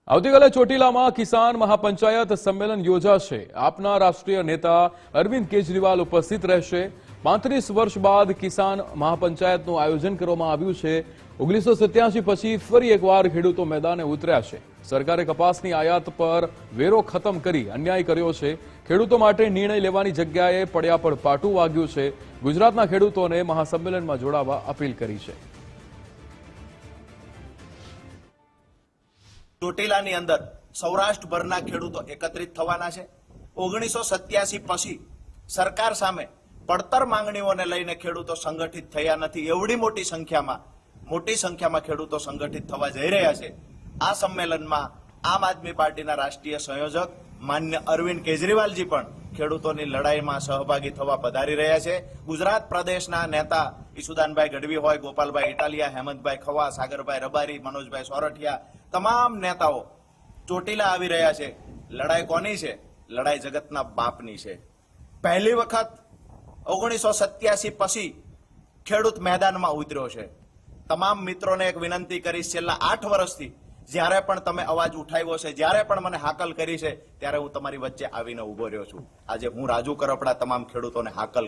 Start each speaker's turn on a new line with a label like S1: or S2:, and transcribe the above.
S1: આવતીકાલે ચોટીલામાં કિસાન મહાપંચાયત સંમેલન યોજાશે। આપના રાષ્ટ્રીય નેતા અરવિંદ કેજરીવાલ ઉપસ્થિત રહેશે। 35 વર્ષ બાદ કિસાન મહાપંચાયતનું આયોજન કરવામાં આવ્યું છે। 1987 પછી ફરી એકવાર ખેડૂતો મેદાને ઉતર્યા છે। સરકારે કપાસની આયાત પર વેરો ખતમ કરી અન્યાય કર્યો છે। ખેડૂતો માટે નિર્ણય લેવાની જગ્યાએ પડ્યા પર પાટું વાગ્યું છે। ગુજરાતના ખેડૂતોને મહાસંમેલનમાં જોડાવા અપીલ કરી છે।
S2: ચોટીલાની અંદર સૌરાષ્ટ્રભરના ખેડૂતો એકત્રિત થવાના છે। 1987 પછી સરકાર સામે પડતર માંગણીઓને લઈને ખેડૂતો સંગઠિત થયા નથી। એવડી મોટી સંખ્યામાં ખેડૂતો સંગઠિત થવા જઈ રહ્યા છે। આ સંમેલનમાં આમ આદમી પાર્ટીના રાષ્ટ્રીય સંયોજક માન્ય અરવિંદ કેજરીવાલજી પણ ખેડૂતોની લડાઈમાં સહભાગી થવા પધારી રહ્યા છે। ગુજરાત પ્રદેશના નેતા ઈસુદાનભાઈ ગઢવી હોય, ગોપાલભાઈ ઇટાલિયા, હેમંતભાઈ ખવા, સાગરભાઈ રબારી, મનોજભાઈ સોરઠિયા, તમામ નેતાઓ ચોટીલા આવી રહ્યા છે। લડાઈ કોની છે? લડાઈ જગતના બાપની છે। પહેલી વખત 1987 પછી ખેડૂત મેદાનમાં ઉતર્યો છે। તમામ મિત્રોને એક વિનંતી કરીશ, છેલ્લા 8 વર્ષથી જ્યારે પણ તમે અવાજ ઉઠાવ્યો છે, જ્યારે પણ મને હાકલ કરી છે, ત્યારે હું તમારી વચ્ચે આવીને ઉભો રહ્યો છું। આજે હું રાજુ કરપડા તમામ ખેડૂતોને હાકલ